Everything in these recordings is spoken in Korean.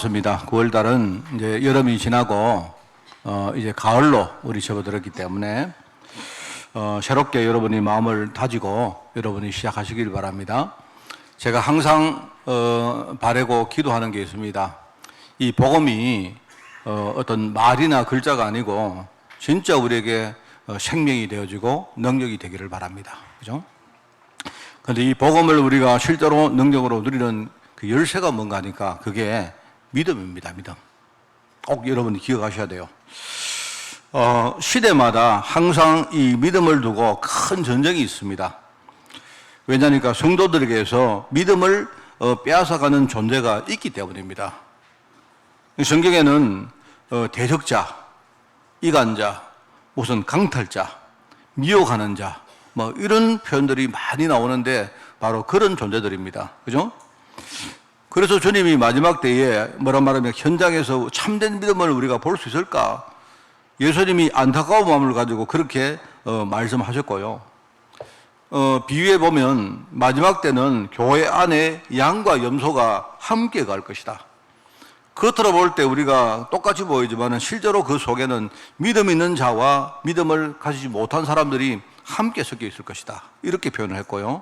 그렇습니다. 9월 달은 이제 여름이 지나고 이제 가을로 우리 접어들었기 때문에 새롭게 여러분이 마음을 다지고 여러분이 시작하시길 바랍니다. 제가 항상 바라고 기도하는 게 있습니다. 이 복음이 어떤 말이나 글자가 아니고 진짜 우리에게 생명이 되어지고 능력이 되기를 바랍니다. 그죠? 그런데 이 복음을 우리가 실제로 능력으로 누리는 그 열쇠가 뭔가 하니까 그게 믿음입니다. 믿음. 꼭 여러분이 기억하셔야 돼요. 시대마다 항상 이 믿음을 두고 큰 전쟁이 있습니다. 왜냐하니까 성도들에게서 믿음을 빼앗아가는 존재가 있기 때문입니다. 성경에는 대적자, 이간자, 무슨 강탈자, 미혹하는 자, 뭐 이런 표현들이 많이 나오는데 바로 그런 존재들입니다. 그죠? 그래서 주님이 마지막 때에 뭐라 말하면 현장에서 참된 믿음을 우리가 볼 수 있을까? 예수님이 안타까운 마음을 가지고 그렇게 말씀하셨고요. 비유해 보면 마지막 때는 교회 안에 양과 염소가 함께 갈 것이다. 겉으로 볼 때 우리가 똑같이 보이지만 실제로 그 속에는 믿음 있는 자와 믿음을 가지지 못한 사람들이 함께 섞여 있을 것이다. 이렇게 표현을 했고요.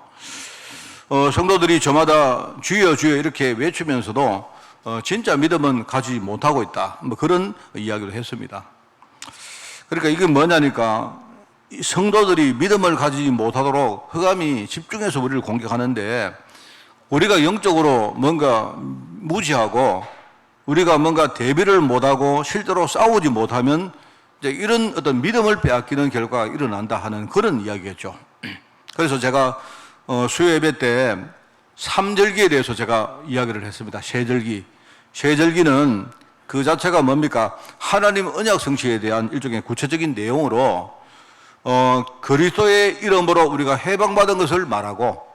성도들이 저마다 주여 주여 이렇게 외치면서도 진짜 믿음은 가지지 못하고 있다. 뭐 그런 이야기를 했습니다. 그러니까 이게 뭐냐니까 성도들이 믿음을 가지지 못하도록 흑암이 집중해서 우리를 공격하는데 우리가 영적으로 뭔가 무지하고 우리가 뭔가 대비를 못하고 실제로 싸우지 못하면 이제 이런 어떤 믿음을 빼앗기는 결과가 일어난다 하는 그런 이야기겠죠. 그래서 제가 수요 예배 때 삼절기에 대해서 제가 이야기를 했습니다. 세절기. 세절기는 그 자체가 뭡니까? 하나님 언약 성취에 대한 일종의 구체적인 내용으로 그리스도의 이름으로 우리가 해방받은 것을 말하고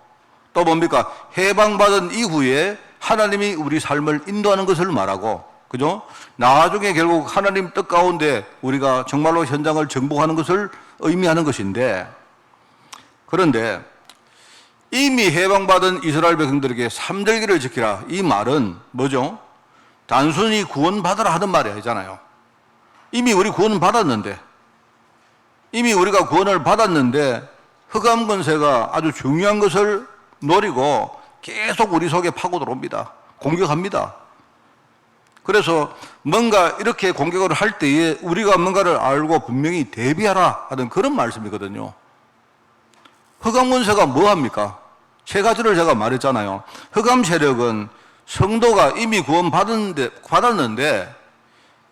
또 뭡니까? 해방받은 이후에 하나님이 우리 삶을 인도하는 것을 말하고 그죠? 나중에 결국 하나님 뜻 가운데 우리가 정말로 현장을 정복하는 것을 의미하는 것인데 그런데 이미 해방받은 이스라엘 백성들에게 삼절기를 지키라 이 말은 뭐죠? 단순히 구원받으라 하는 말이 아니잖아요. 이미 우리 구원은 받았는데 이미 우리가 구원을 받았는데 흑암 권세가 아주 중요한 것을 노리고 계속 우리 속에 파고 들어옵니다. 공격합니다. 그래서 뭔가 이렇게 공격을 할 때에 우리가 뭔가를 알고 분명히 대비하라 하는 그런 말씀이거든요. 흑암 권세가 뭐 합니까? 세 가지를 제가 말했잖아요. 흑암 세력은 성도가 이미 받았는데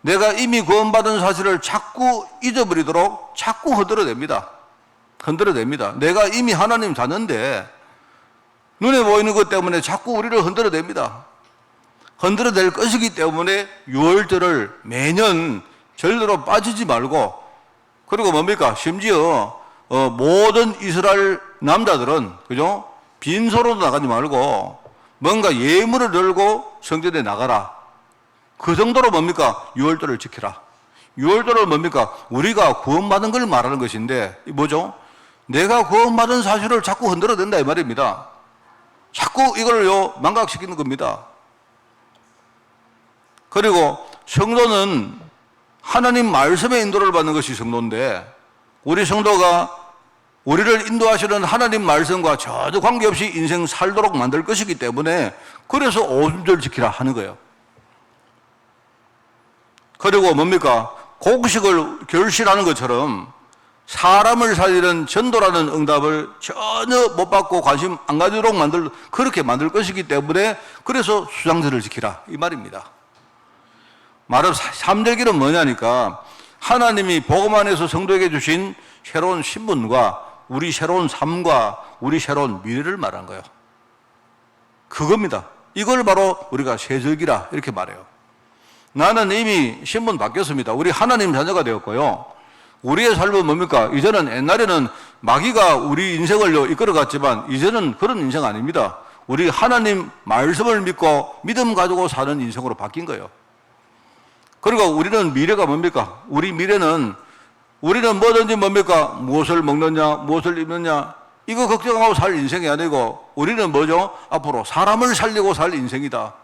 내가 이미 구원받은 사실을 자꾸 잊어버리도록 자꾸 흔들어댑니다. 내가 이미 하나님 자는데 눈에 보이는 것 때문에 자꾸 우리를 흔들어댑니다. 흔들어댈 것이기 때문에 6월절을 매년 절대로 빠지지 말고 그리고 뭡니까? 심지어 모든 이스라엘 남자들은 그죠? 빈소로도 나가지 말고 뭔가 예물을 들고 성전에 나가라. 그 정도로 뭡니까? 6월절을 지키라. 6월절은 뭡니까? 우리가 구원받은 걸 말하는 것인데 뭐죠? 내가 구원받은 사실을 자꾸 흔들어댄다 이 말입니다. 자꾸 이걸 망각시키는 겁니다. 그리고 성도는 하나님 말씀의 인도를 받는 것이 성도인데 우리 성도가 우리를 인도하시는 하나님 말씀과 전혀 관계없이 인생 살도록 만들 것이기 때문에 그래서 오순절 지키라 하는 거예요. 그리고 뭡니까? 곡식을 결실하는 것처럼 사람을 살리는 전도라는 응답을 전혀 못 받고 관심 안 가지도록 그렇게 만들 것이기 때문에 그래서 수장절을 지키라 이 말입니다. 말은 삼절기는 뭐냐니까 하나님이 복음 안에서 성도에게 주신 새로운 신분과 우리 새로운 삶과 우리 새로운 미래를 말한 거예요. 그겁니다. 이걸 바로 우리가 세절기라 이렇게 말해요. 나는 이미 신분 바뀌었습니다. 우리 하나님 자녀가 되었고요. 우리의 삶은 뭡니까? 이제는 옛날에는 마귀가 우리 인생을 이끌어갔지만 이제는 그런 인생 아닙니다. 우리 하나님 말씀을 믿고 믿음 가지고 사는 인생으로 바뀐 거예요. 그리고 우리는 미래가 뭡니까? 우리는 뭐든지 뭡니까? 무엇을 먹느냐, 무엇을 입느냐, 이거 걱정하고 살 인생이 아니고 우리는 뭐죠? 앞으로 사람을 살리고 살 인생이다.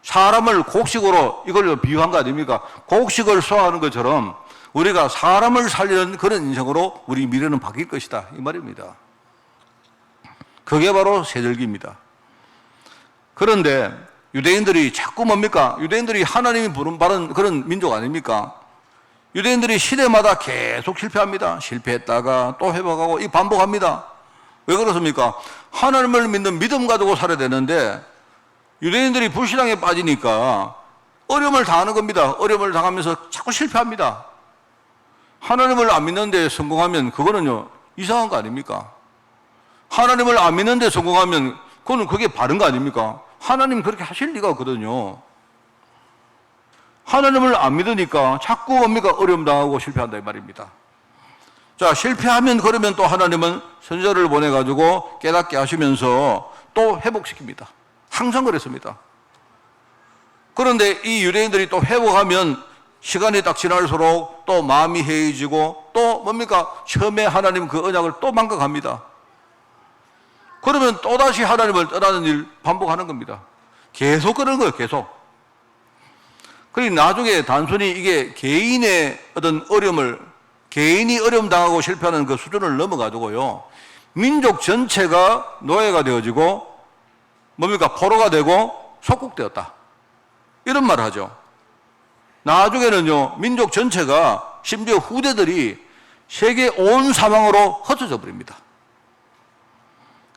사람을 곡식으로 이걸 비유한 거 아닙니까? 곡식을 소화하는 것처럼 우리가 사람을 살리는 그런 인생으로 우리 미래는 바뀔 것이다, 이 말입니다. 그게 바로 세절기입니다. 그런데 유대인들이 자꾸 뭡니까? 유대인들이 하나님이 부름받은 그런 민족 아닙니까? 유대인들이 시대마다 계속 실패합니다. 실패했다가 또 회복하고 이 반복합니다. 왜 그렇습니까? 하나님을 믿는 믿음 가지고 살아야 되는데 유대인들이 불신앙에 빠지니까 어려움을 당하는 겁니다. 어려움을 당하면서 자꾸 실패합니다. 하나님을 안 믿는데 성공하면 그거는요 이상한 거 아닙니까? 하나님을 안 믿는데 성공하면 그게 바른 거 아닙니까? 하나님 그렇게 하실 리가 없거든요. 하나님을 안 믿으니까 자꾸 뭡니까? 어려움 당하고 실패한다 이 말입니다. 자, 실패하면 그러면 또 하나님은 선지자를 보내가지고 깨닫게 하시면서 또 회복시킵니다. 항상 그랬습니다. 그런데 이 유대인들이 또 회복하면 시간이 딱 지날수록 또 마음이 해이지고 또 뭡니까? 처음에 하나님 그 언약을 또 망각합니다. 그러면 또다시 하나님을 떠나는 일 반복하는 겁니다. 계속 그러는 거예요, 계속. 그리고 나중에 단순히 이게 개인의 어떤 어려움을, 개인이 어려움 당하고 실패하는 그 수준을 넘어가지고요, 민족 전체가 노예가 되어지고, 뭡니까? 포로가 되고 속국되었다. 이런 말을 하죠. 나중에는요, 민족 전체가 심지어 후대들이 세계 온 사망으로 흩어져 버립니다.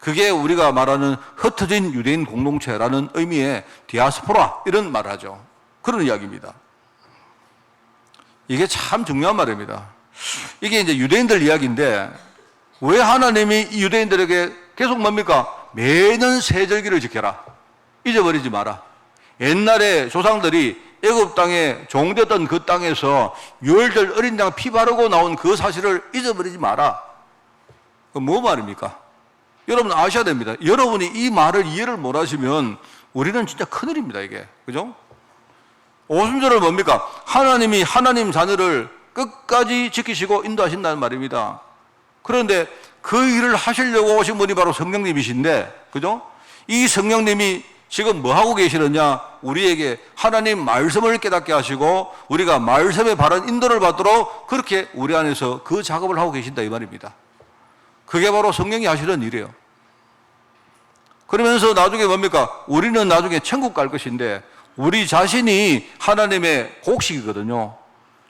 그게 우리가 말하는 흩어진 유대인 공동체라는 의미의 디아스포라 이런 말을 하죠. 그런 이야기입니다. 이게 참 중요한 말입니다. 이게 이제 유대인들 이야기인데 왜 하나님이 이 유대인들에게 계속 뭡니까? 매년 세절기를 지켜라. 잊어버리지 마라. 옛날에 조상들이 애굽 땅에 종되었던 그 땅에서 유월절 어린 양 피 바르고 나온 그 사실을 잊어버리지 마라. 그 뭐 말입니까? 여러분 아셔야 됩니다. 여러분이 이 말을 이해를 못 하시면 우리는 진짜 큰일입니다, 이게. 그죠? 오순절은 뭡니까? 하나님이 하나님 자녀를 끝까지 지키시고 인도하신다는 말입니다. 그런데 그 일을 하시려고 오신 분이 바로 성령님이신데, 그죠? 이 성령님이 지금 뭐 하고 계시느냐? 우리에게 하나님 말씀을 깨닫게 하시고 우리가 말씀의 바른 인도를 받도록 그렇게 우리 안에서 그 작업을 하고 계신다 이 말입니다. 그게 바로 성령이 하시는 일이에요. 그러면서 나중에 뭡니까? 우리는 나중에 천국 갈 것인데 우리 자신이 하나님의 곡식이거든요.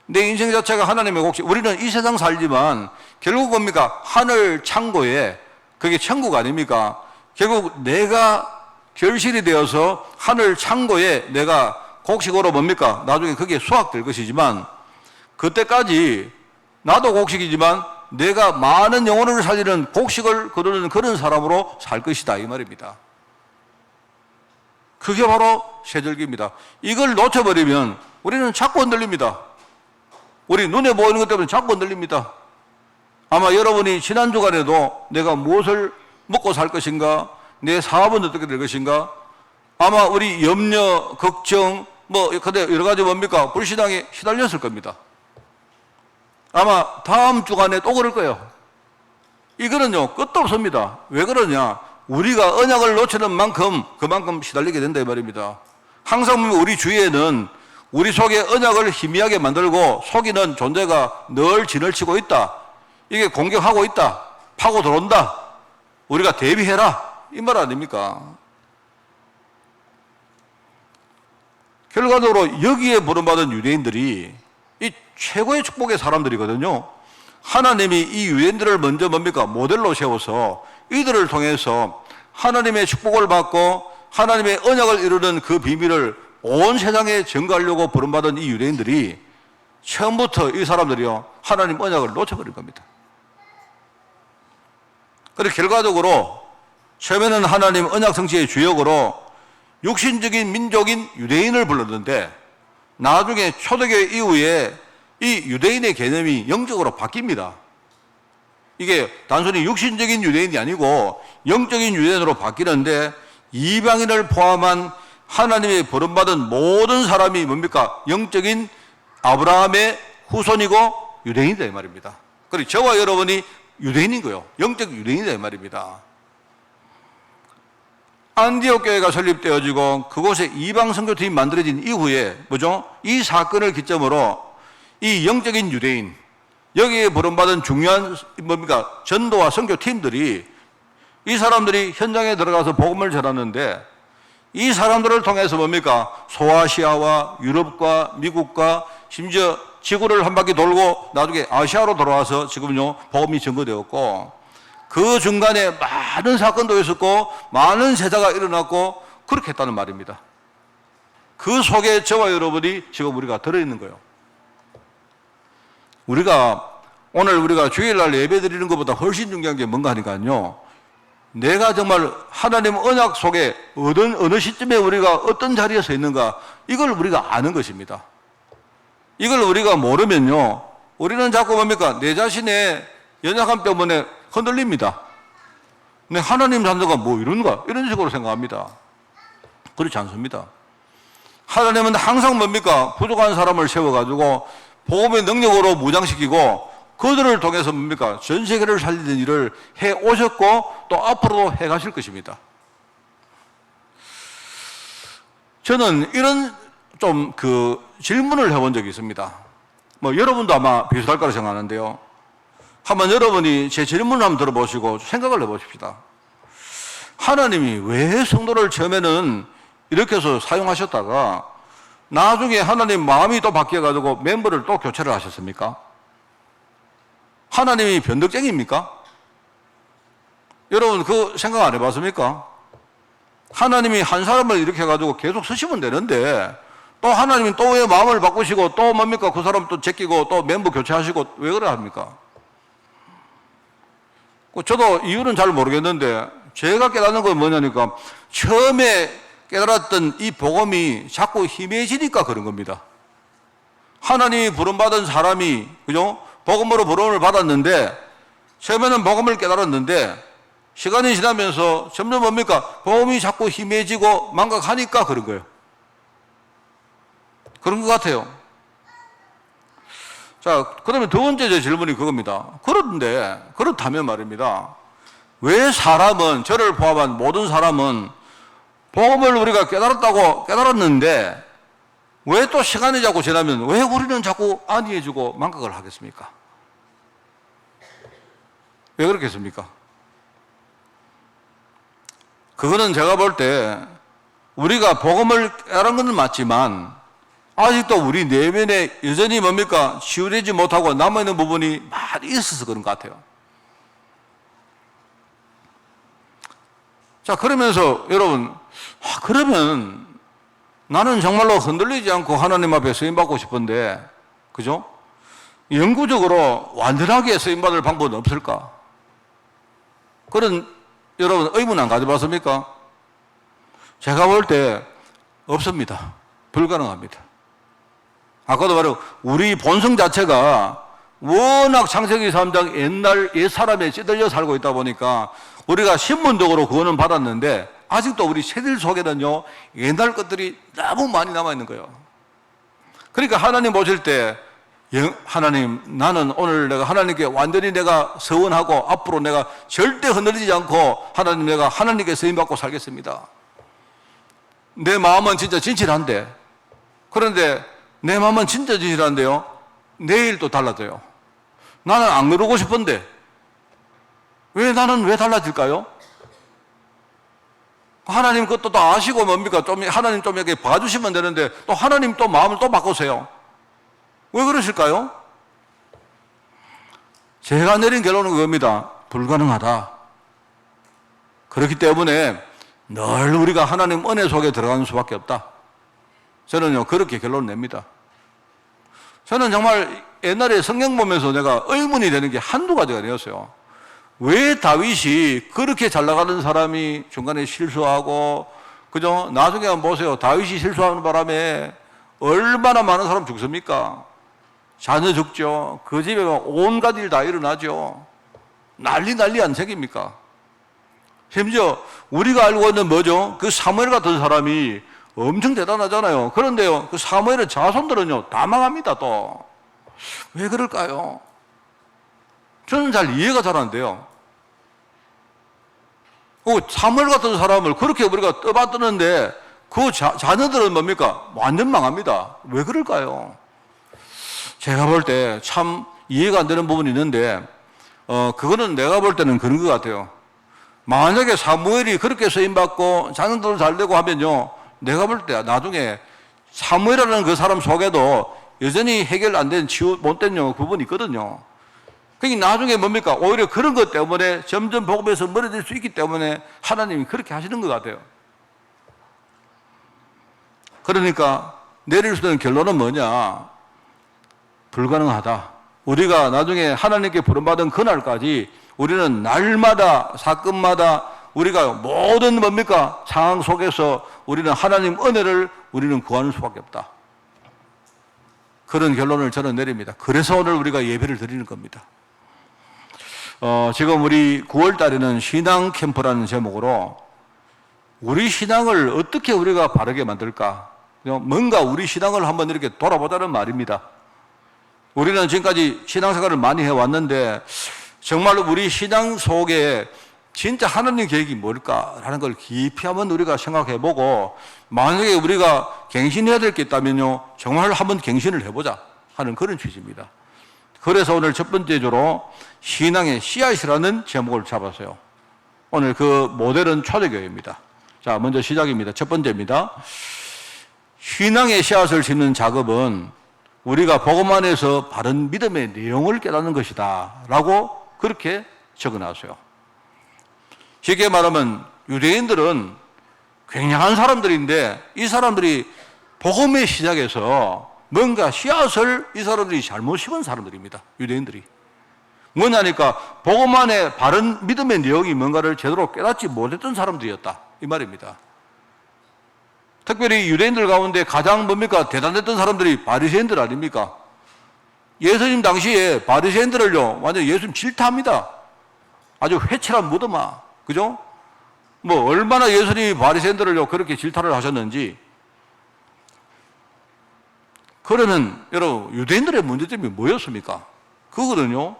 내 인생 자체가 하나님의 곡식. 우리는 이 세상 살지만 결국 뭡니까? 하늘 창고에, 그게 천국 아닙니까? 결국 내가 결실이 되어서 하늘 창고에 내가 곡식으로 뭡니까? 나중에 그게 수확될 것이지만 그때까지 나도 곡식이지만 내가 많은 영혼을 살리는 곡식을 거두는 그런 사람으로 살 것이다 이 말입니다. 그게 바로 세절기입니다. 이걸 놓쳐버리면 우리는 자꾸 흔들립니다. 우리 눈에 보이는 것 때문에 자꾸 흔들립니다. 아마 여러분이 지난 주간에도 내가 무엇을 먹고 살 것인가, 내 사업은 어떻게 될 것인가, 아마 우리 염려, 걱정, 근데 여러 가지 뭡니까? 불신앙에 시달렸을 겁니다. 아마 다음 주간에 또 그럴 거예요. 이거는요, 끝도 없습니다. 왜 그러냐? 우리가 언약을 놓치는 만큼 그만큼 시달리게 된다 이 말입니다. 항상 우리 주위에는 우리 속에 언약을 희미하게 만들고 속이는 존재가 늘 진을 치고 있다. 이게 공격하고 있다. 파고 들어온다. 우리가 대비해라. 이 말 아닙니까? 결과적으로 여기에 부름받은 유대인들이 이 최고의 축복의 사람들이거든요. 하나님이 이 유대인들을 먼저 뭡니까? 모델로 세워서 이들을 통해서 하나님의 축복을 받고 하나님의 언약을 이루는 그 비밀을 온 세상에 전가하려고 부름받은 이 유대인들이 처음부터 이 사람들이요, 하나님 언약을 놓쳐버린 겁니다. 그래서 결과적으로 처음에는 하나님 언약 성취의 주역으로 육신적인 민족인 유대인을 불렀는데 나중에 초대교회 이후에 이 유대인의 개념이 영적으로 바뀝니다. 이게 단순히 육신적인 유대인이 아니고 영적인 유대인으로 바뀌는데 이방인을 포함한 하나님의 부름받은 모든 사람이 뭡니까? 영적인 아브라함의 후손이고 유대인이다 이 말입니다. 그리고 저와 여러분이 유대인인 거예요. 영적 유대인이다 이 말입니다. 안디옥 교회가 설립되어지고 그곳에 이방 선교팀이 만들어진 이후에 뭐죠? 이 사건을 기점으로 이 영적인 유대인, 여기에 부름받은 중요한 뭡니까? 전도와 선교팀들이 이 사람들이 현장에 들어가서 복음을 전하는데 이 사람들을 통해서 뭡니까? 소아시아와 유럽과 미국과 심지어 지구를 한 바퀴 돌고 나중에 아시아로 돌아와서 지금요 복음이 증거되었고 그 중간에 많은 사건도 있었고 많은 세자가 일어났고 그렇게 했다는 말입니다. 그 속에 저와 여러분이 지금 우리가 들어있는 거예요. 오늘 우리가 주일날 예배 드리는 것보다 훨씬 중요한 게 뭔가 하니까요. 내가 정말 하나님 언약 속에 어느 시점에 우리가 어떤 자리에 서 있는가 이걸 우리가 아는 것입니다. 이걸 우리가 모르면요. 우리는 자꾸 뭡니까? 내 자신의 연약함 때문에 흔들립니다. 근데 하나님 산다가 뭐 이런가? 이런 식으로 생각합니다. 그렇지 않습니다. 하나님은 항상 뭡니까? 부족한 사람을 세워가지고 복음의 능력으로 무장시키고 그들을 통해서 뭡니까? 전 세계를 살리는 일을 해 오셨고 또 앞으로도 해 가실 것입니다. 저는 이런 좀 질문을 해본 적이 있습니다. 뭐 여러분도 아마 비슷할 거라 생각하는데요. 한번 여러분이 제 질문을 한번 들어보시고 생각을 해보십시다. 하나님이 왜 성도를 처음에는 이렇게 해서 사용하셨다가 나중에 하나님 마음이 또 바뀌어가지고 멤버를 또 교체를 하셨습니까? 하나님이 변덕쟁이입니까? 여러분 그 생각 안 해봤습니까? 하나님이 한 사람을 이렇게 해가지고 계속 쓰시면 되는데 또 하나님이 또 왜 마음을 바꾸시고 또 뭡니까? 그 사람 또 제끼고 또 멤버 교체하시고 왜 그래 합니까? 저도 이유는 잘 모르겠는데 제가 깨닫는 건 뭐냐니까 처음에 깨달았던 이 복음이 자꾸 희미해지니까 그런 겁니다. 하나님이 부름받은 사람이 그죠? 복음으로 부름을 받았는데 처음에는 복음을 깨달았는데 시간이 지나면서 점점 뭡니까? 복음이 자꾸 희미해지고 망각하니까 그런 거예요. 그런 것 같아요. 자, 그러면 두 번째 제 질문이 그겁니다. 그렇다면 말입니다. 왜 사람은, 저를 포함한 모든 사람은 복음을 우리가 깨달았는데 왜 또 시간이 자꾸 지나면 왜 우리는 자꾸 안이해지고 망각을 하겠습니까? 왜 그렇겠습니까? 그거는 제가 볼 때 우리가 복음을 깨달은 건 맞지만 아직도 우리 내면에 여전히 뭡니까? 치유되지 못하고 남아있는 부분이 많이 있어서 그런 것 같아요. 자, 그러면서 여러분, 그러면 나는 정말로 흔들리지 않고 하나님 앞에 쓰임받고 싶은데, 그죠? 영구적으로 완전하게 쓰임받을 방법은 없을까? 그런 여러분 의문 안 가져봤습니까? 제가 볼 때 없습니다. 불가능합니다. 아까도 말했고 우리 본성 자체가 워낙 창세기 3장 옛날 옛사람에 찌들려 살고 있다 보니까 우리가 신문적으로 구원은 받았는데 아직도 우리 세들 속에는요 옛날 것들이 너무 많이 남아있는 거예요. 그러니까 하나님 보실 때 하나님 나는 오늘 내가 하나님께 완전히 내가 서원하고 앞으로 내가 절대 흔들리지 않고 하나님 내가 하나님께 쓰임받고 살겠습니다. 내 마음은 진짜 진실한데 그런데 내 마음은 진짜 진실한데요 내일 또 달라져요. 나는 안 그러고 싶은데 나는 왜 달라질까요? 하나님 그것도 다 아시고 뭡니까? 하나님 좀 이렇게 봐주시면 되는데 또 하나님 또 마음을 또 바꾸세요. 왜 그러실까요? 제가 내린 결론은 그겁니다. 불가능하다. 그렇기 때문에 늘 우리가 하나님 은혜 속에 들어가는 수밖에 없다. 저는요 그렇게 결론을 냅니다. 저는 정말 옛날에 성경 보면서 내가 의문이 되는 게 한두 가지가 아니었어요. 왜 다윗이 그렇게 잘 나가는 사람이 중간에 실수하고 그죠? 나중에 한번 보세요. 다윗이 실수하는 바람에 얼마나 많은 사람 죽습니까? 자녀 죽죠. 그 집에 온갖 일 다 일어나죠. 난리 안 생깁니까? 심지어 우리가 알고 있는 뭐죠? 그 사무엘 같은 사람이 엄청 대단하잖아요. 그런데요, 그 사무엘의 자손들은요, 다 망합니다, 또. 왜 그럴까요? 저는 잘 이해가 잘 안 돼요. 사무엘 같은 사람을 그렇게 우리가 떠받드는데 그 자녀들은 뭡니까? 완전 망합니다. 왜 그럴까요? 제가 볼 때 참 이해가 안 되는 부분이 있는데, 그거는 내가 볼 때는 그런 것 같아요. 만약에 사무엘이 그렇게 쓰임받고 자녀들도 잘 되고 하면요, 내가 볼 때 나중에 사무엘이라는 그 사람 속에도 여전히 해결 안 된 못된 부분이 있거든요. 그러니까 나중에 뭡니까? 오히려 그런 것 때문에 점점 복음에서 멀어질 수 있기 때문에 하나님이 그렇게 하시는 것 같아요. 그러니까 내릴 수 있는 결론은 뭐냐? 불가능하다. 우리가 나중에 하나님께 부름받은 그날까지 우리는 날마다 사건마다 우리가 모든 뭡니까? 상황 속에서 우리는 하나님 은혜를 우리는 구하는 수밖에 없다. 그런 결론을 저는 내립니다. 그래서 오늘 우리가 예배를 드리는 겁니다. 지금 우리 9월 달에는 신앙 캠프라는 제목으로 우리 신앙을 어떻게 우리가 바르게 만들까? 뭔가 우리 신앙을 한번 이렇게 돌아보자는 말입니다. 우리는 지금까지 신앙생활을 많이 해왔는데 정말 우리 신앙 속에 진짜 하나님 계획이 뭘까라는 걸 깊이 한번 우리가 생각해보고 만약에 우리가 갱신해야 될 게 있다면요, 정말 한번 갱신을 해보자 하는 그런 취지입니다. 그래서 오늘 첫 번째 주로 신앙의 씨앗이라는 제목을 잡았어요. 오늘 그 모델은 초대교회입니다. 자, 먼저 시작입니다. 첫 번째입니다. 신앙의 씨앗을 심는 작업은 우리가 복음 안에서 바른 믿음의 내용을 깨닫는 것이다 라고 그렇게 적어놨어요. 쉽게 말하면 유대인들은 굉장한 사람들인데 이 사람들이 복음의 시작에서 뭔가 씨앗을 이 사람들이 잘못 심은 사람들입니다. 유대인들이. 뭐냐니까 복음 안에 바른 믿음의 내용이 뭔가를 제대로 깨닫지 못했던 사람들이었다 이 말입니다. 특별히 유대인들 가운데 가장 뭡니까? 대단했던 사람들이 바리새인들 아닙니까? 예수님 당시에 바리새인들을요 완전 예수님 질타합니다. 아주 회칠한 무덤아, 그죠? 뭐 얼마나 예수님이 바리새인들을요 그렇게 질타를 하셨는지. 그러면 여러분 유대인들의 문제점이 뭐였습니까? 그거거든요.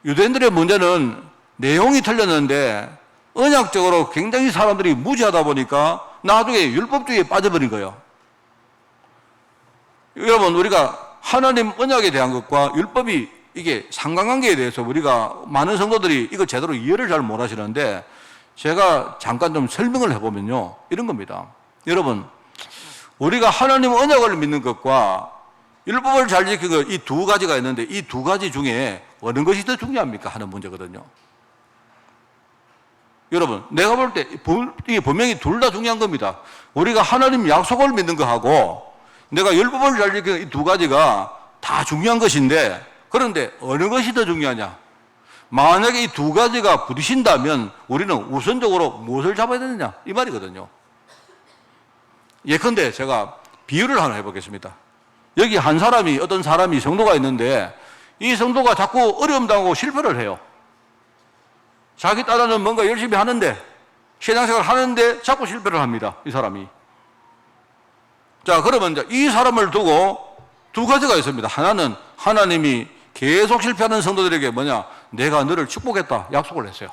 유대인들의 문제는 내용이 틀렸는데 언약적으로 굉장히 사람들이 무지하다 보니까 나중에 율법주의에 빠져버린 거예요. 여러분 우리가 하나님 언약에 대한 것과 율법이 이게 상관관계에 대해서 우리가 많은 성도들이 이걸 제대로 이해를 잘 못하시는데 제가 잠깐 좀 설명을 해보면요 이런 겁니다. 여러분 우리가 하나님 언약을 믿는 것과 율법을 잘 지키는 것 이 두 가지가 있는데 이 두 가지 중에 어느 것이 더 중요합니까 하는 문제거든요. 여러분 내가 볼 때 이게 분명히 둘 다 중요한 겁니다. 우리가 하나님 약속을 믿는 거하고 내가 율법을 잘 지키는 이 두 가지가 다 중요한 것인데 그런데 어느 것이 더 중요하냐? 만약에 이 두 가지가 부딪힌다면 우리는 우선적으로 무엇을 잡아야 되느냐 이 말이거든요. 예컨대 제가 비유를 하나 해보겠습니다. 여기 한 사람이 어떤 사람이 성도가 있는데 이 성도가 자꾸 어려움 당하고 실패를 해요. 자기 딸은 뭔가 열심히 하는데 신앙생활 하는데 자꾸 실패를 합니다. 이 사람이. 자 그러면 이제 이 사람을 두고 두 가지가 있습니다. 하나는 하나님이 계속 실패하는 성도들에게 뭐냐? 내가 너를 축복했다 약속을 했어요.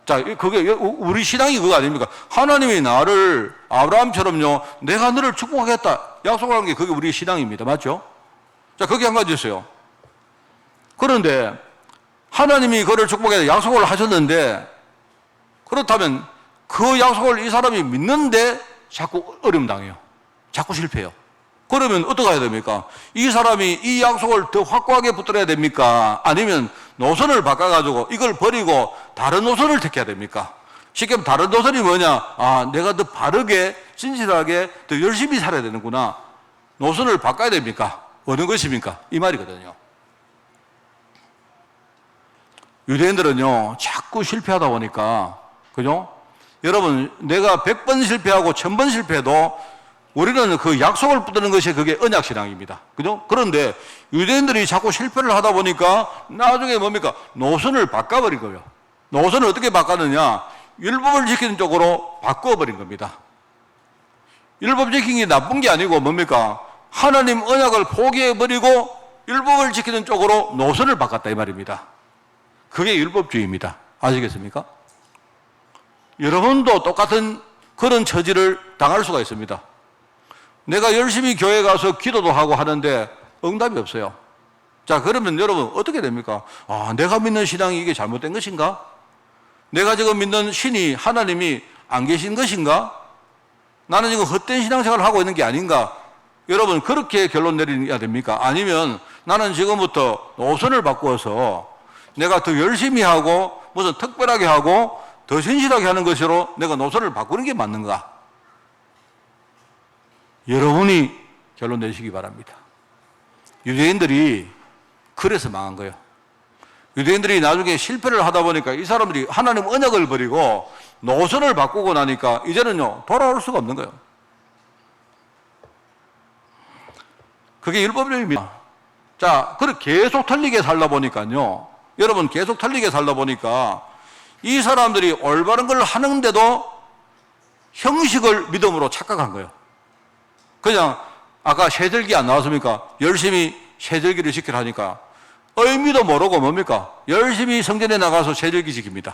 자, 그게 우리 신앙이 그거 아닙니까? 하나님이 나를 아브라함처럼요, 내가 너를 축복하겠다 약속을 한 게 그게 우리 신앙입니다. 맞죠? 자, 거기 한 가지 있어요. 그런데 하나님이 그를 축복해 약속을 하셨는데 그렇다면 그 약속을 이 사람이 믿는데 자꾸 어려움 당해요. 자꾸 실패해요. 그러면 어떻게 해야 됩니까? 이 사람이 이 약속을 더 확고하게 붙들어야 됩니까? 아니면 노선을 바꿔가지고 이걸 버리고 다른 노선을 택해야 됩니까? 쉽게 말하면 다른 노선이 뭐냐? 아, 내가 더 바르게, 진실하게, 더 열심히 살아야 되는구나. 노선을 바꿔야 됩니까? 어느 것입니까? 이 말이거든요. 유대인들은요, 자꾸 실패하다 보니까, 그죠? 여러분, 내가 100번 실패하고 1000번 실패해도 우리는 그 약속을 붙드는 것이 그게 언약신앙입니다. 그죠? 그런데 유대인들이 자꾸 실패를 하다 보니까 나중에 뭡니까? 노선을 바꿔버린 거예요. 노선을 어떻게 바꿨느냐? 율법을 지키는 쪽으로 바꿔버린 겁니다. 율법 지키는 게 나쁜 게 아니고 뭡니까? 하나님 언약을 포기해버리고 율법을 지키는 쪽으로 노선을 바꿨다 이 말입니다. 그게 율법주의입니다. 아시겠습니까? 여러분도 똑같은 그런 처지를 당할 수가 있습니다. 내가 열심히 교회 가서 기도도 하고 하는데 응답이 없어요. 자, 그러면 여러분 어떻게 됩니까? 아, 내가 믿는 신앙이 이게 잘못된 것인가? 내가 지금 믿는 신이, 하나님이 안 계신 것인가? 나는 지금 헛된 신앙생활을 하고 있는 게 아닌가? 여러분, 그렇게 결론 내려야 됩니까? 아니면 나는 지금부터 노선을 바꾸어서 내가 더 열심히 하고 무슨 특별하게 하고 더 신실하게 하는 것으로 내가 노선을 바꾸는 게 맞는가? 여러분이 결론 내시기 바랍니다. 유대인들이 그래서 망한 거예요. 유대인들이 나중에 실패를 하다 보니까 이 사람들이 하나님 언약을 버리고 노선을 바꾸고 나니까 이제는요, 돌아올 수가 없는 거예요. 그게 율법주의입니다. 자, 그렇게 계속 틀리게 살다 보니까요, 여러분 계속 틀리게 살다 보니까 이 사람들이 올바른 걸 하는데도 형식을 믿음으로 착각한 거예요. 그냥 아까 세절기 안 나왔습니까? 열심히 세절기를 지키라 하니까 의미도 모르고 뭡니까? 열심히 성전에 나가서 세절기 지킵니다.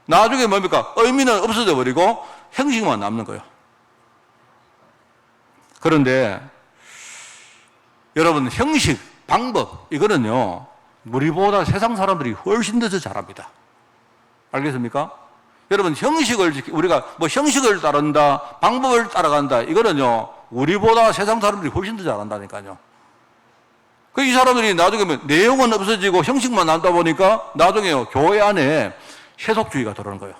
나중에 뭡니까? 의미는 없어져 버리고 형식만 남는 거예요. 그런데 여러분, 형식, 방법, 이거는요, 우리보다 세상 사람들이 훨씬 더 잘합니다. 알겠습니까? 여러분, 우리가 뭐 형식을 따른다, 방법을 따라간다, 이거는요, 우리보다 세상 사람들이 훨씬 더 잘한다니까요. 이 사람들이 나중에 내용은 없어지고 형식만 남다 보니까 나중에요, 교회 안에 세속주의가 들어오는 거예요.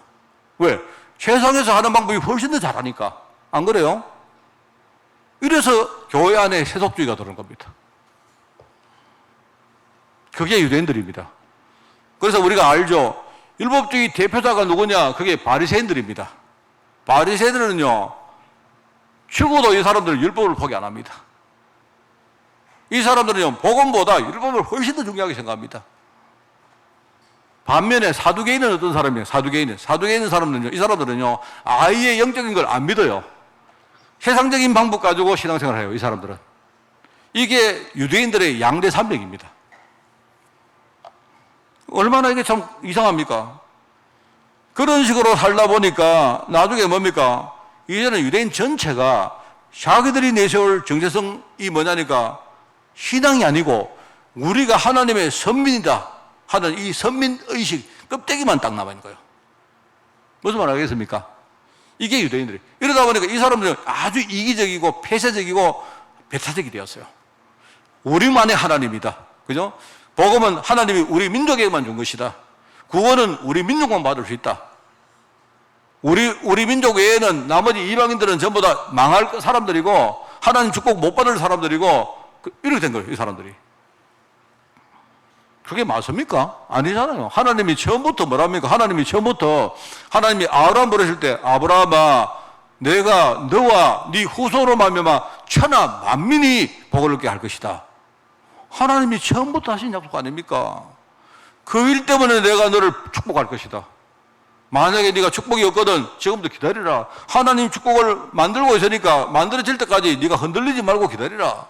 왜? 세상에서 하는 방법이 훨씬 더 잘하니까. 안 그래요? 이래서 교회 안에 세속주의가 들어오는 겁니다. 그게 유대인들입니다. 그래서 우리가 알죠. 율법주의 대표자가 누구냐? 그게 바리새인들입니다. 바리새인들은요, 죽어도 이 사람들은 율법을 포기 안 합니다. 이 사람들은요, 복음보다 율법을 훨씬 더 중요하게 생각합니다. 반면에 사두개인은 어떤 사람이에요? 사두개인 사람들은요, 이 사람들은요, 아예 영적인 걸 안 믿어요. 세상적인 방법 가지고 신앙생활을 해요, 이 사람들은. 이게 유대인들의 양대 산맥입니다. 얼마나 이게 참 이상합니까? 그런 식으로 살다 보니까 나중에 뭡니까? 이제는 유대인 전체가 자기들이 내세울 정체성이 뭐냐니까 신앙이 아니고 우리가 하나님의 선민이다 하는 이 선민의식 껍데기만 딱 남아있는 거예요. 무슨 말 하겠습니까? 이게 유대인들이. 이러다 보니까 이 사람들은 아주 이기적이고 폐쇄적이고 배타적이 되었어요. 우리만의 하나님이다. 그죠? 복음은 하나님이 우리 민족에게만 준 것이다. 구원은 우리 민족만 받을 수 있다. 우리 민족 외에는 나머지 이방인들은 전부 다 망할 사람들이고 하나님 축복 못 받을 사람들이고 이렇게 된 거예요, 이 사람들이. 그게 맞습니까? 아니잖아요. 하나님이 처음부터 뭐랍니까? 하나님이 아브라함 부르실 때 아브라함아 내가 너와 네 후손으로 말미암아 천하 만민이 복을 얻게 할 것이다. 하나님이 처음부터 하신 약속 아닙니까? 그 일 때문에 내가 너를 축복할 것이다. 만약에 네가 축복이 없거든 지금부터 기다리라. 하나님 축복을 만들고 있으니까 만들어질 때까지 네가 흔들리지 말고 기다리라.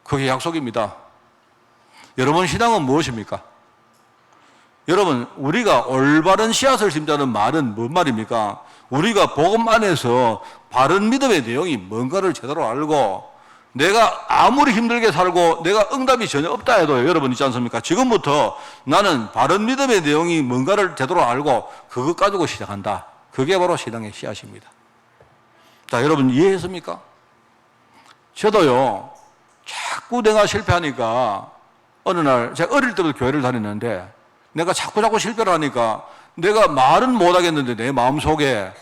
그게 약속입니다. 여러분 신앙은 무엇입니까? 여러분 우리가 올바른 씨앗을 심자는 말은 뭔 말입니까? 우리가 복음 안에서 바른 믿음의 내용이 뭔가를 제대로 알고 내가 아무리 힘들게 살고 내가 응답이 전혀 없다 해도 여러분 있지 않습니까? 지금부터 나는 바른 믿음의 내용이 뭔가를 제대로 알고 그것 가지고 시작한다. 그게 바로 신앙의 씨앗입니다. 자, 여러분 이해했습니까? 저도요 자꾸 내가 실패하니까 어느 날 제가 어릴 때부터 교회를 다녔는데 내가 자꾸 실패를 하니까 내가 말은 못하겠는데 내 마음속에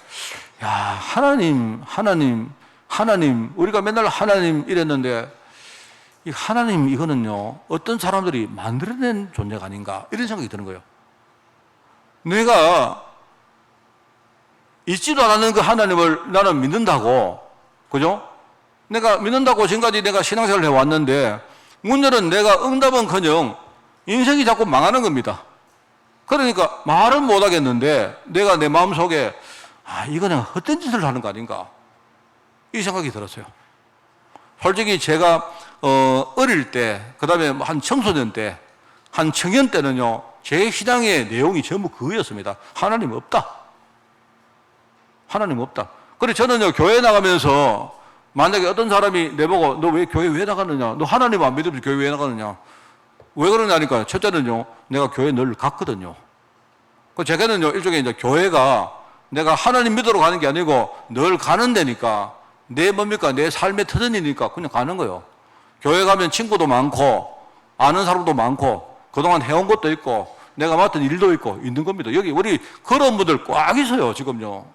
야 하나님 우리가 맨날 하나님 이랬는데 이 하나님 이거는요 어떤 사람들이 만들어낸 존재가 아닌가 이런 생각이 드는 거예요. 내가 있지도 않았는 그 하나님을 나는 믿는다고, 그죠? 내가 믿는다고 지금까지 내가 신앙생활을 해왔는데 문제는 내가 응답은커녕 인생이 자꾸 망하는 겁니다. 그러니까 말은 못하겠는데 내가 내 마음속에 이거 내가 헛된 짓을 하는 거 아닌가 이 생각이 들었어요. 솔직히 제가 어릴 때, 그 다음에 한 청소년 때, 한 청년 때는요 제 신앙의 내용이 전부 그거였습니다. 하나님 없다. 하나님 없다. 그래 저는요, 교회 나가면서 만약에 어떤 사람이 내보고 너 왜 교회 왜 나가느냐? 너 하나님 안 믿으면 교회 왜 나가느냐? 왜 그러냐니까 첫째는요, 내가 교회 늘 갔거든요. 그 제가는요, 일종의 이제 교회가 내가 하나님 믿으러 가는 게 아니고 늘 가는 데니까 내 뭡니까? 내 삶의 터전이니까 그냥 가는 거예요. 교회 가면 친구도 많고 아는 사람도 많고 그동안 해온 것도 있고 내가 맡은 일도 있고 있는 겁니다. 여기 우리 그런 분들 꽉 있어요, 지금요.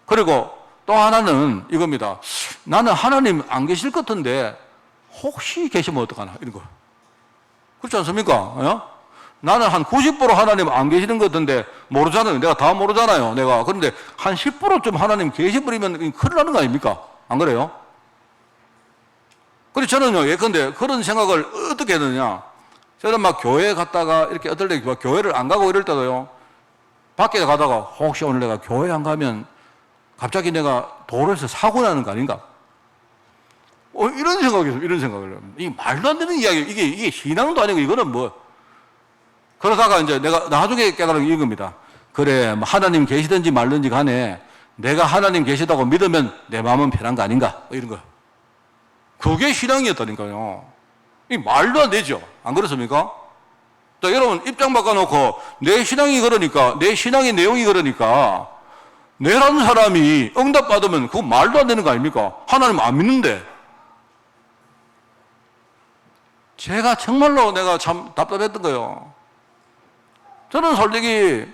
그리고 또 하나는 이겁니다. 나는 하나님 안 계실 것 같은데 혹시 계시면 어떡하나 이런 거. 그렇지 않습니까? 어? 나는 한 90% 하나님 안 계시는 것 같은데 모르잖아요. 내가 다 모르잖아요. 내가. 그런데 한 10%좀 하나님 계시버리면 큰일 나는 거 아닙니까? 안 그래요? 그래서 저는요, 예컨대 그런 생각을 어떻게 했느냐. 저는 막 교회 갔다가 이렇게 어떨 때 교회를 안 가고 이럴 때도요, 밖에 가다가 혹시 오늘 내가 교회 안 가면 갑자기 내가 도로에서 사고 나는 거 아닌가? 이런 생각이었어요. 이런 생각을. 이 말도 안 되는 이야기. 이게 신앙도 아니고 이거는 뭐. 그러다가 이제 내가 나중에 깨달은 게 이겁니다. 그래, 뭐 하나님 계시든지 말든지 간에 내가 하나님 계시다고 믿으면 내 마음은 편한 거 아닌가? 이런 거. 그게 신앙이었다니까요. 이 말도 안 되죠. 안 그렇습니까? 자, 여러분 입장 바꿔놓고 내 신앙이 그러니까, 내 신앙의 내용이 그러니까 내라는 사람이 응답받으면 그거 말도 안 되는 거 아닙니까? 하나님 안 믿는데. 제가 정말로 내가 참 답답했던 거예요. 저는 솔직히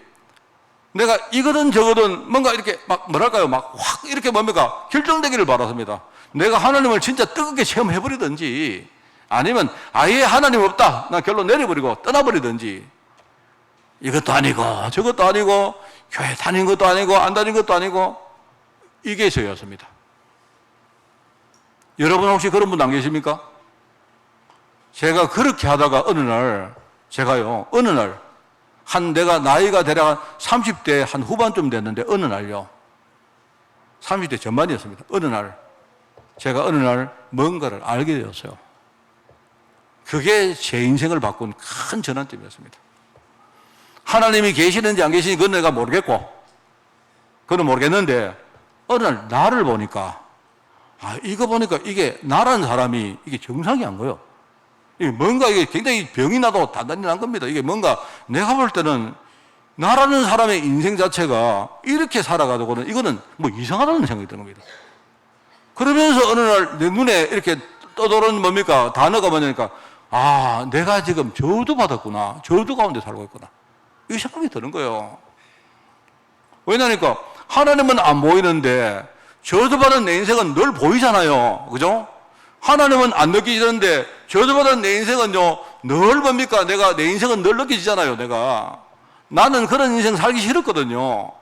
내가 이거든 저거든 뭔가 이렇게 막 뭐랄까요, 막 확 이렇게 뭡니까 결정되기를 바랐습니다. 내가 하나님을 진짜 뜨겁게 체험해버리든지 아니면 아예 하나님 없다 나 결론 내려버리고 떠나버리든지, 이것도 아니고 저것도 아니고 교회 다닌 것도 아니고 안 다닌 것도 아니고 이게 저였습니다. 여러분 혹시 그런 분 안 계십니까? 제가 그렇게 하다가 어느 날 제가요, 어느 날 내가 나이가 대략 30대 한 후반쯤 됐는데 어느 날요, 30대 전반이었습니다. 어느 날 제가 뭔가를 알게 되었어요. 그게 제 인생을 바꾼 큰 전환점이었습니다. 하나님이 계시는지 안 계시는지 그건 내가 모르겠고, 그건 모르겠는데 어느 날 나를 보니까 이거 보니까 이게 나라는 사람이 이게 정상이 안 거예요. 이게 뭔가 이게 굉장히 병이 나도 단단히 난 겁니다. 이게 뭔가 내가 볼 때는 나라는 사람의 인생 자체가 이렇게 살아가지고는 이거는 뭐 이상하다는 생각이 드는 겁니다. 그러면서 어느 날 내 눈에 이렇게 떠도는 뭡니까? 단어가 뭐냐니까, 내가 지금 저주받았구나. 저주 가운데 살고 있구나. 이 생각이 드는 거예요. 왜냐니까 하나님은 안 보이는데 저주받은 내 인생은 늘 보이잖아요. 그죠? 하나님은 안 느끼지는데 저주받은 내 인생은요, 늘 뭡니까? 내 인생은 늘 느끼지잖아요, 내가. 나는 그런 인생 살기 싫었거든요.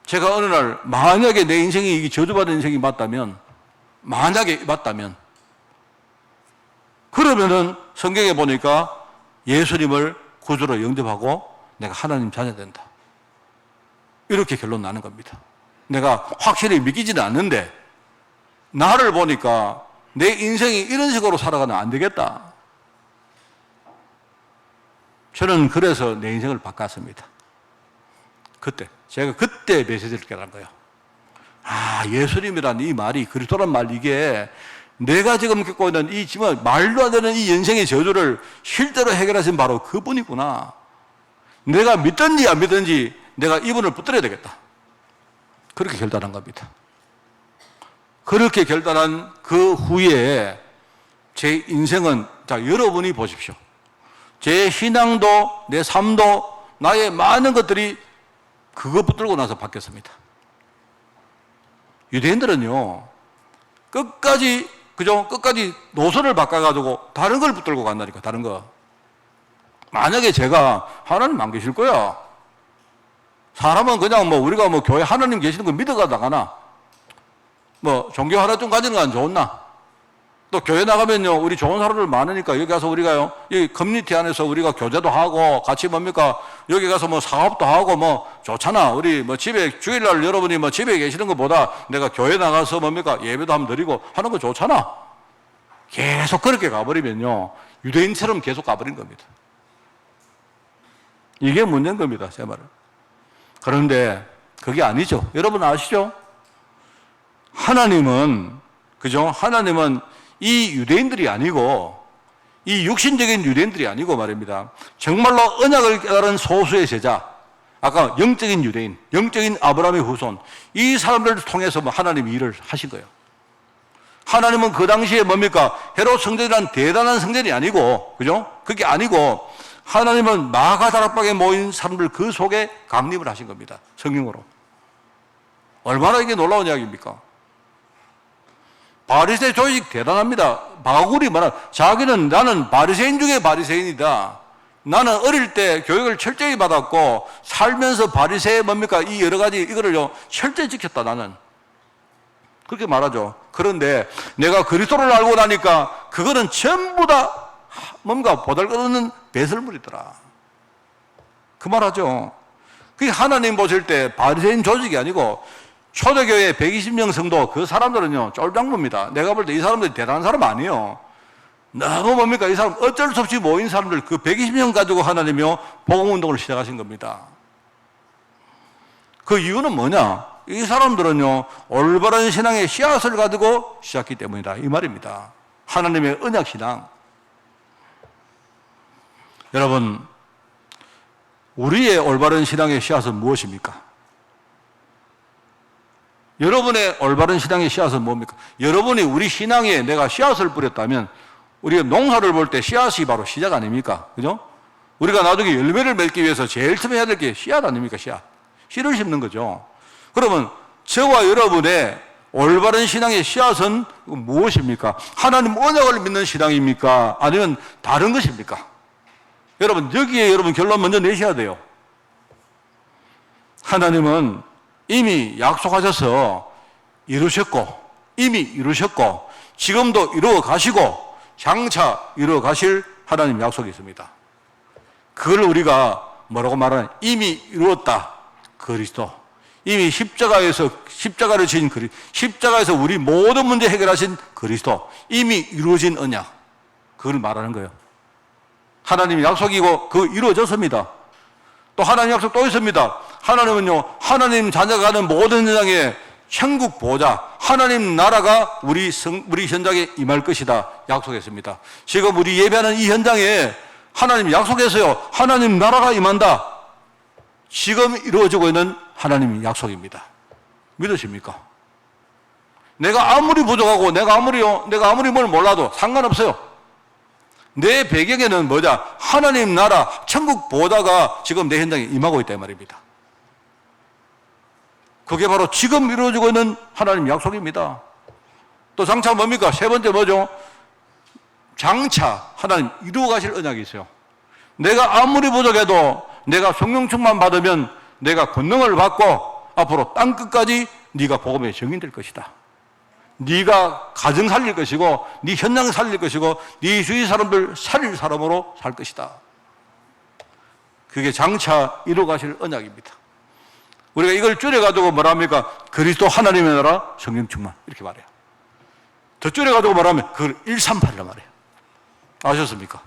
제가 어느 날, 만약에 내 인생이 이게 저주받은 인생이 맞다면, 그러면은 성경에 보니까 예수님을 구주로 영접하고 내가 하나님 자녀 된다. 이렇게 결론 나는 겁니다. 내가 확실히 믿기지는 않는데, 나를 보니까 내 인생이 이런 식으로 살아가면 안 되겠다. 저는 그래서 내 인생을 바꿨습니다. 제가 그때 메시지를 깨달은 거예요. 예수님이란 이 말이, 그리스도란 말, 이게 내가 지금 겪고 있는 이 정말 말도 안 되는 이 인생의 저주를 실제로 해결하신 바로 그분이구나. 내가 믿든지 안 믿든지 내가 이분을 붙들어야 되겠다. 그렇게 결단한 겁니다. 그렇게 결단한 그 후에 제 인생은, 여러분이 보십시오. 제 신앙도 내 삶도 나의 많은 것들이 그거 붙들고 나서 바뀌었습니다. 유대인들은요, 끝까지 노선을 바꿔가지고 다른 걸 붙들고 간다니까, 다른 거. 만약에 제가 하나님 안 계실 거야. 사람은 그냥 우리가 교회 하나님 계시는 거 믿어가다가나, 종교 하나 좀 가지는 건 좋나? 또 교회 나가면요, 우리 좋은 사람들 많으니까 여기 가서 우리가요, 이 커뮤니티 안에서 우리가 교제도 하고 같이 여기 가서 사업도 하고 좋잖아. 우리 집에 주일날 여러분이 집에 계시는 것보다 내가 교회 나가서 예배도 한번 드리고 하는 거 좋잖아. 계속 그렇게 가버리면요, 유대인처럼 계속 가버린 겁니다. 이게 문제인 겁니다, 제 말은. 그런데 그게 아니죠. 여러분 아시죠? 하나님은, 그죠? 하나님은 이 유대인들이 아니고, 이 육신적인 유대인들이 아니고 말입니다. 정말로 언약을 깨달은 소수의 제자, 아까 영적인 유대인, 영적인 아브라함의 후손, 이 사람들을 통해서 하나님이 일을 하신 거예요. 하나님은 그 당시에 뭡니까? 헤롯 성전이란 대단한 성전이 아니고, 그죠? 그게 아니고, 하나님은 마가 다락방에 모인 사람들 그 속에 강림을 하신 겁니다. 성령으로. 얼마나 이게 놀라운 이야기입니까? 바리새인 조직 대단합니다. 바울이 말한, 자기는 나는 바리새인 중에 바리새인이다. 나는 어릴 때 교육을 철저히 받았고 살면서 바리새의 뭡니까? 이 여러 가지 이거를요 철저히 지켰다 나는. 그렇게 말하죠. 그런데 내가 그리스도를 알고 나니까 그거는 전부 다 뭔가 보잘것없는 배설물이더라. 그 말하죠. 그게 하나님 보실 때 바리새인 조직이 아니고 초대교회 120명 성도 그 사람들은요 쫄장부입니다. 내가 볼 때 이 사람들이 대단한 사람 아니에요. 너무 뭡니까? 이 사람 어쩔 수 없이 모인 사람들 그 120명 가지고 하나님이요 복음운동을 시작하신 겁니다. 그 이유는 뭐냐? 이 사람들은요 올바른 신앙의 씨앗을 가지고 시작했기 때문이다 이 말입니다. 하나님의 언약신앙. 여러분, 우리의 올바른 신앙의 씨앗은 무엇입니까? 여러분의 올바른 신앙의 씨앗은 뭡니까? 여러분이 우리 신앙에 내가 씨앗을 뿌렸다면 우리가 농사를 볼 때 씨앗이 바로 시작 아닙니까? 그죠? 우리가 나중에 열매를 맺기 위해서 제일 처음에 해야 될 게 씨앗 아닙니까? 씨앗. 씨를 심는 거죠. 그러면 저와 여러분의 올바른 신앙의 씨앗은 무엇입니까? 하나님 언약을 믿는 신앙입니까? 아니면 다른 것입니까? 여러분, 여기에 여러분 결론 먼저 내셔야 돼요. 하나님은 이미 약속하셔서 이미 이루셨고, 지금도 이루어 가시고, 장차 이루어 가실 하나님 약속이 있습니다. 그걸 우리가 뭐라고 말하냐? 이미 이루었다. 그리스도. 이미 십자가를 지신 그리스도. 십자가에서 우리 모든 문제 해결하신 그리스도. 이미 이루어진 언약. 그걸 말하는 거예요. 하나님 약속이고 그 이루어졌습니다. 또 하나님 약속 또 있습니다. 하나님은요, 하나님 자녀가 가는 모든 현장에 천국 보좌, 하나님 나라가 우리 현장에 임할 것이다 약속했습니다. 지금 우리 예배하는 이 현장에 하나님 약속했어요. 하나님 나라가 임한다. 지금 이루어지고 있는 하나님의 약속입니다. 믿으십니까? 내가 아무리 부족하고 내가 아무리 뭘 몰라도 상관없어요. 내 배경에는 뭐냐? 하나님 나라, 천국 보좌가 지금 내 현장에 임하고 있다 이 말입니다. 그게 바로 지금 이루어지고 있는 하나님 약속입니다. 또 장차 뭡니까? 세 번째 뭐죠? 장차 하나님 이루어 가실 언약이 있어요. 내가 아무리 부족해도 내가 성령 충만 받으면 내가 권능을 받고 앞으로 땅끝까지 네가 복음의 증인될 것이다. 네가 가정 살릴 것이고 네 현장 살릴 것이고 네 주위 사람들 살릴 사람으로 살 것이다. 그게 장차 이루어 가실 언약입니다. 우리가 이걸 줄여가지고 뭐라 합니까? 그리스도 하나님의 나라 성령 충만 이렇게 말해요. 더 줄여가지고 말하면 그걸 138이라 말해요. 아셨습니까?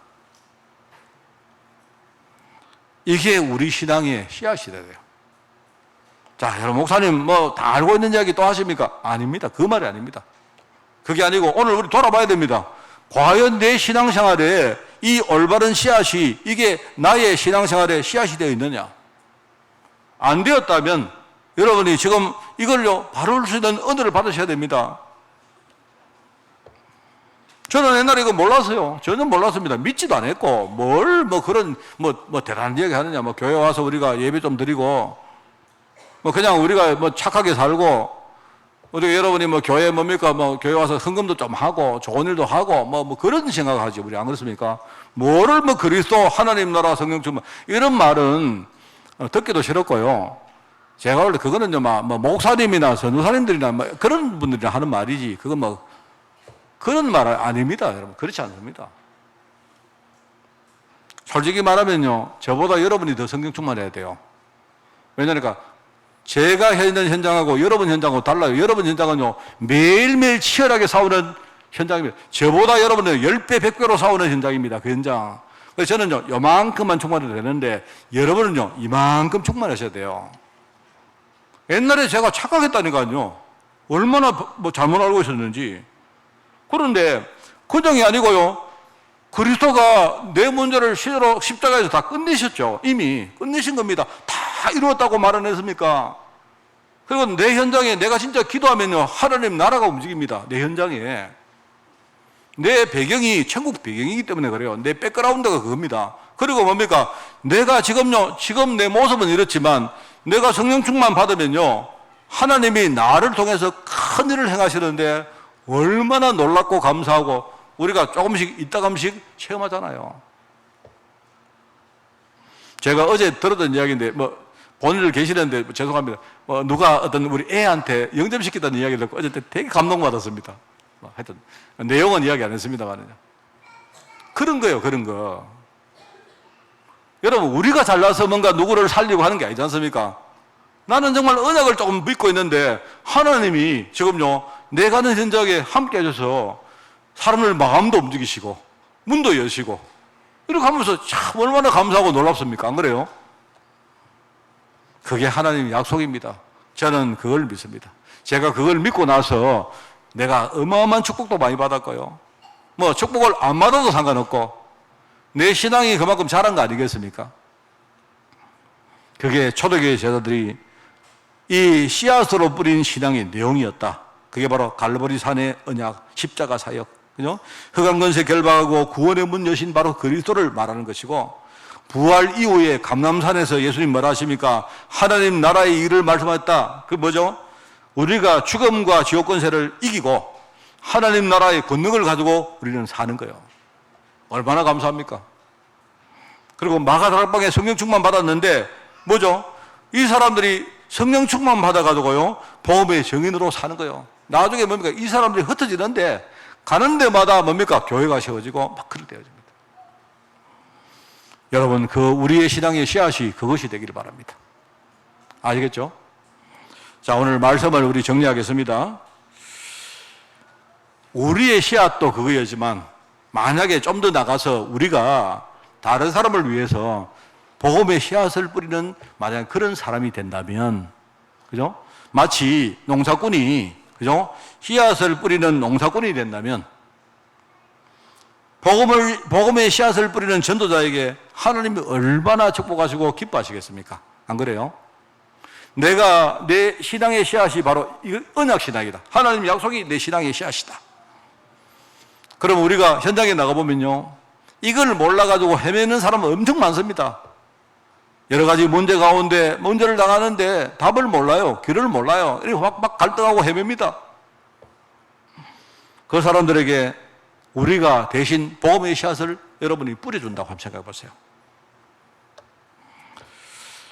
이게 우리 신앙의 씨앗이 돼요. 자, 여러분 목사님 뭐 다 알고 있는 이야기 또 하십니까? 아닙니다. 그 말이 아닙니다. 그게 아니고 오늘 우리 돌아봐야 됩니다. 과연 내 신앙생활에 이 올바른 씨앗이 이게 나의 신앙생활에 씨앗이 되어 있느냐? 안 되었다면 여러분이 지금 이걸요 바로 수 있는 은혜를 받으셔야 됩니다. 저는 옛날에 이거 몰랐어요. 전혀 몰랐습니다. 믿지도 안 했고 뭘 그런 대단한 이야기 하느냐? 교회 와서 우리가 예배 좀 드리고 그냥 우리가 착하게 살고 어떻게 여러분이 교회 뭡니까? 교회 와서 헌금도 좀 하고 좋은 일도 하고 그런 생각하지 우리 안 그렇습니까? 뭐를 그리스도 하나님 나라 성령 충만 이런 말은 듣기도 싫었고요. 제가 원래 그거는 목사님이나 선교사님들이나 그런 분들이 하는 말이지 그건 그런 말 아닙니다. 여러분 그렇지 않습니다. 솔직히 말하면요 저보다 여러분이 더 성령 충만해야 돼요. 왜냐니까 제가 있는 현장하고 여러분 현장하고 달라요. 여러분 현장은요 매일매일 치열하게 싸우는 현장입니다. 저보다 여러분은 10배, 100배로 싸우는 현장입니다. 그 현장. 그래서 저는요, 요만큼만 충만해도 되는데, 여러분은요, 이만큼 충만하셔야 돼요. 옛날에 제가 착각했다니까요. 얼마나 잘못 알고 있었는지. 그런데, 그정이 아니고요, 그리스도가 내 문제를 실제로 십자가에서 다 끝내셨죠. 이미 끝내신 겁니다. 다 이루었다고 말 안 했습니까? 그리고 내 현장에 내가 진짜 기도하면요, 하나님 나라가 움직입니다. 내 현장에. 내 배경이 천국 배경이기 때문에 그래요. 내 백그라운드가 그겁니다. 그리고 뭡니까? 내가 지금 내 모습은 이렇지만 내가 성령 충만 받으면요, 하나님이 나를 통해서 큰 일을 행하시는데 얼마나 놀랍고 감사하고 우리가 조금씩 이따금씩 체험하잖아요. 제가 어제 들었던 이야기인데, 본인들 계시는데 죄송합니다. 누가 어떤 우리 애한테 영접시키다는 이야기를 듣고 어제 되게 감동받았습니다. 하여튼 내용은 이야기 안 했습니다만요. 그런 거예요, 그런 거. 여러분, 우리가 잘나서 뭔가 누구를 살리고 하는 게 아니지 않습니까? 나는 정말 언약을 조금 믿고 있는데 하나님이 지금요, 내 가는 현장에 함께 하셔서 사람을 마음도 움직이시고 문도 여시고 이렇게 하면서 참 얼마나 감사하고 놀랍습니까? 안 그래요? 그게 하나님의 약속입니다. 저는 그걸 믿습니다. 제가 그걸 믿고 나서 내가 어마어마한 축복도 많이 받았고요. 축복을 안 받아도 상관없고 내 신앙이 그만큼 자란 거 아니겠습니까? 그게 초대교회 제자들이 이 씨앗으로 뿌린 신앙의 내용이었다. 그게 바로 갈보리 산의 언약, 십자가 사역, 그죠? 흑암권세 결박하고 구원의 문 여신 바로 그리스도를 말하는 것이고, 부활 이후에 감람산에서 예수님 뭐라 하십니까? 하나님 나라의 일을 말씀하셨다. 그 뭐죠? 우리가 죽음과 지옥 권세를 이기고 하나님 나라의 권능을 가지고 우리는 사는 거예요. 얼마나 감사합니까? 그리고 마가다락방에 성령 충만 받았는데 뭐죠? 이 사람들이 성령 충만 받아가지고요, 복음의 증인으로 사는 거예요. 나중에 뭡니까? 이 사람들이 흩어지는데 가는 데마다 뭡니까? 교회가 세워지고 막 그렇게 되어집니다. 여러분, 우리의 신앙의 씨앗이 그것이 되기를 바랍니다. 아시겠죠? 자, 오늘 말씀을 우리 정리하겠습니다. 우리의 씨앗도 그거였지만 만약에 좀 더 나가서 우리가 다른 사람을 위해서 복음의 씨앗을 뿌리는 만약 그런 사람이 된다면, 그죠? 마치 농사꾼이, 그죠? 씨앗을 뿌리는 농사꾼이 된다면 복음의 씨앗을 뿌리는 전도자에게 하나님이 얼마나 축복하시고 기뻐하시겠습니까? 안 그래요? 내 신앙의 씨앗이 바로 이 언약 신앙이다. 하나님 약속이 내 신앙의 씨앗이다. 그럼 우리가 현장에 나가보면요, 이걸 몰라가지고 헤매는 사람은 엄청 많습니다. 여러 가지 문제 가운데 문제를 당하는데 답을 몰라요. 길을 몰라요. 이렇게 막 갈등하고 헤맵니다. 그 사람들에게 우리가 대신 복음의 씨앗을 여러분이 뿌려준다고 한번 생각해 보세요.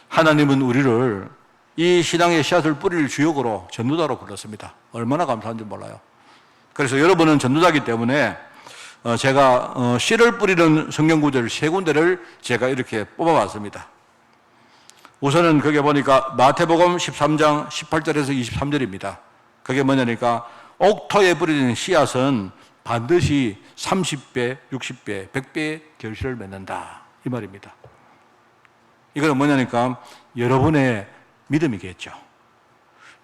하나님은 우리를 이 신앙의 씨앗을 뿌릴 주역으로 전도자로 불렀습니다. 얼마나 감사한지 몰라요. 그래서 여러분은 전도자이기 때문에 제가 씨를 뿌리는 성경 구절 세 군데를 제가 이렇게 뽑아봤습니다. 우선은 그게 보니까 마태복음 13장 18절에서 23절입니다. 그게 뭐냐니까 옥토에 뿌리는 씨앗은 반드시 30배, 60배, 100배의 결실을 맺는다. 이 말입니다. 이거는 뭐냐니까 여러분의 믿음이겠죠.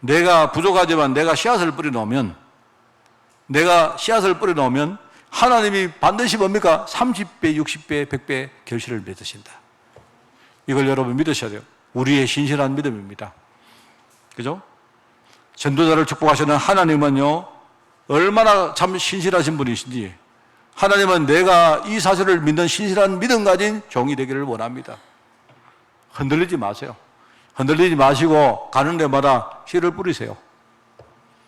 내가 부족하지만 내가 씨앗을 뿌려놓으면 하나님이 반드시 뭡니까? 30배, 60배, 100배 결실을 맺으신다. 이걸 여러분 믿으셔야 돼요. 우리의 신실한 믿음입니다. 그죠? 전도자를 축복하시는 하나님은요, 얼마나 참 신실하신 분이신지, 하나님은 내가 이 사실을 믿는 신실한 믿음 가진 종이 되기를 원합니다. 흔들리지 마세요. 흔들리지 마시고 가는 데마다 씨를 뿌리세요.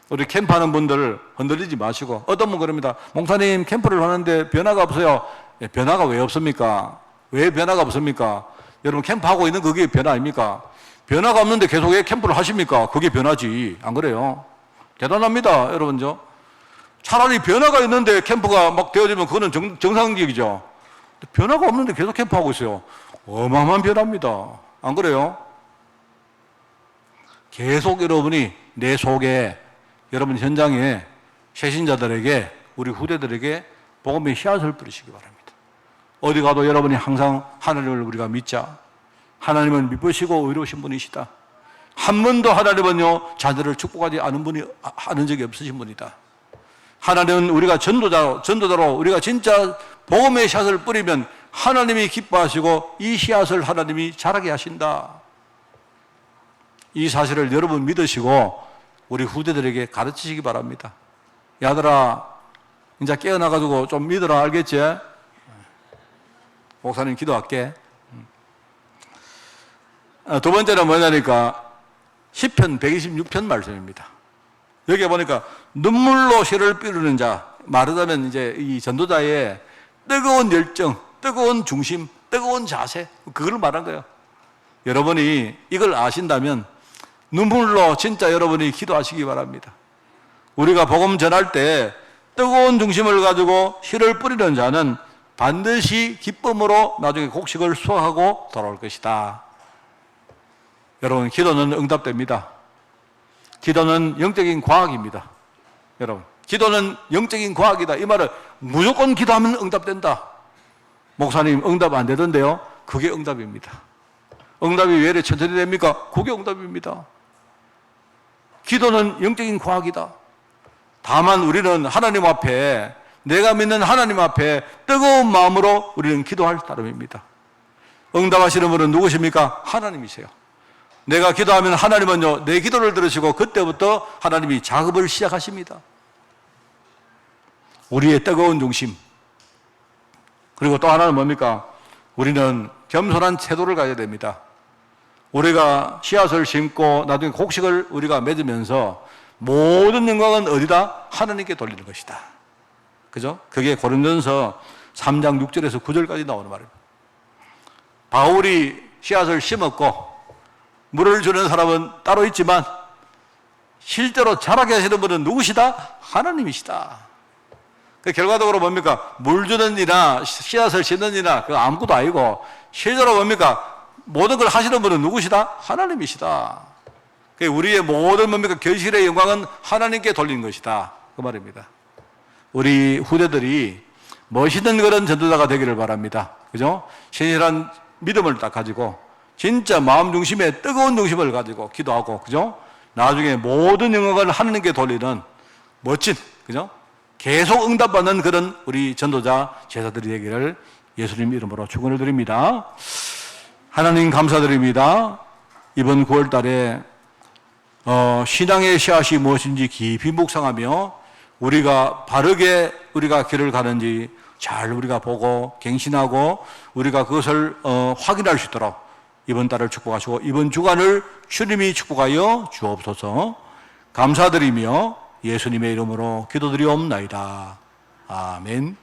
우리 캠프하는 분들 흔들리지 마시고, 어떤 분 그럽니다. 목사님, 캠프를 하는데 변화가 없어요. 변화가 왜 없습니까? 왜 변화가 없습니까? 여러분, 캠프하고 있는 그게 변화 아닙니까? 변화가 없는데 계속 왜 캠프를 하십니까? 그게 변화지. 안 그래요? 대단합니다, 여러분죠. 차라리 변화가 있는데 캠프가 막 되어지면 그거는 정상적이죠. 변화가 없는데 계속 캠프하고 있어요. 어마어마한 변화입니다. 안 그래요? 계속 여러분이 내 속에, 여러분 현장에 새신자들에게, 우리 후대들에게 복음의 씨앗을 뿌리시기 바랍니다. 어디 가도 여러분이 항상 하나님을 우리가 믿자. 하나님은 미쁘시고 의로우신 분이시다. 한 번도 하나님은요, 자녀를 축복하지 않은 적이 없으신 분이다. 하나님은 우리가 전도자로 우리가 진짜 복음의 씨앗을 뿌리면 하나님이 기뻐하시고 이 씨앗을 하나님이 자라게 하신다. 이 사실을 여러분 믿으시고 우리 후대들에게 가르치시기 바랍니다. 야들아, 이제 깨어나가지고 좀 믿어라, 알겠지? 목사님 기도할게. 두 번째는 뭐냐니까 시편 126편 말씀입니다. 여기에 보니까 눈물로 씨를 뿌리는 자, 말하자면 이제 이 전도자의 뜨거운 열정, 뜨거운 중심, 뜨거운 자세, 그걸 말한 거예요. 여러분이 이걸 아신다면 눈물로 진짜 여러분이 기도하시기 바랍니다. 우리가 복음 전할 때 뜨거운 중심을 가지고 씨를 뿌리는 자는 반드시 기쁨으로 나중에 곡식을 수확하고 돌아올 것이다. 여러분, 기도는 응답됩니다. 기도는 영적인 과학입니다. 여러분, 기도는 영적인 과학이다. 이 말은 무조건 기도하면 응답된다. 목사님, 응답 안 되던데요? 그게 응답입니다. 응답이 왜 이렇게 천천히 됩니까? 그게 응답입니다. 기도는 영적인 과학이다. 다만 우리는 하나님 앞에, 내가 믿는 하나님 앞에 뜨거운 마음으로 우리는 기도할 따름입니다. 응답하시는 분은 누구십니까? 하나님이세요. 내가 기도하면 하나님은요, 내 기도를 들으시고 그때부터 하나님이 작업을 시작하십니다. 우리의 뜨거운 중심. 그리고 또 하나는 뭡니까? 우리는 겸손한 태도를 가져야 됩니다. 우리가 씨앗을 심고 나중에 곡식을 우리가 맺으면서 모든 영광은 어디다? 하나님께 돌리는 것이다. 그죠? 그게 고린도전서 3장 6절에서 9절까지 나오는 말입니다. 바울이 씨앗을 심었고 물을 주는 사람은 따로 있지만 실제로 자라게 하시는 분은 누구시다? 하나님이시다. 그 결과적으로 뭡니까? 물 주는 이나 씨앗을 심는 이나 그 아무것도 아니고 실제로 뭡니까? 모든 걸 하시는 분은 누구시다? 하나님이시다. 우리의 모든 뭡니까? 결실의 영광은 하나님께 돌리는 것이다. 그 말입니다. 우리 후대들이 멋있는 그런 전도자가 되기를 바랍니다. 그죠? 신실한 믿음을 딱 가지고 진짜 마음 중심에 뜨거운 중심을 가지고 기도하고, 그죠? 나중에 모든 영광을 하나님께 돌리는 멋진, 그죠? 계속 응답받는 그런 우리 전도자 제자들이 되기를 예수님 이름으로 축원을 드립니다. 하나님 감사드립니다. 이번 9월 달에 신앙의 씨앗이 무엇인지 깊이 묵상하며 우리가 바르게 우리가 길을 가는지 잘 우리가 보고 갱신하고 우리가 그것을 확인할 수 있도록 이번 달을 축복하시고 이번 주간을 주님이 축복하여 주옵소서. 감사드리며 예수님의 이름으로 기도드리옵나이다. 아멘.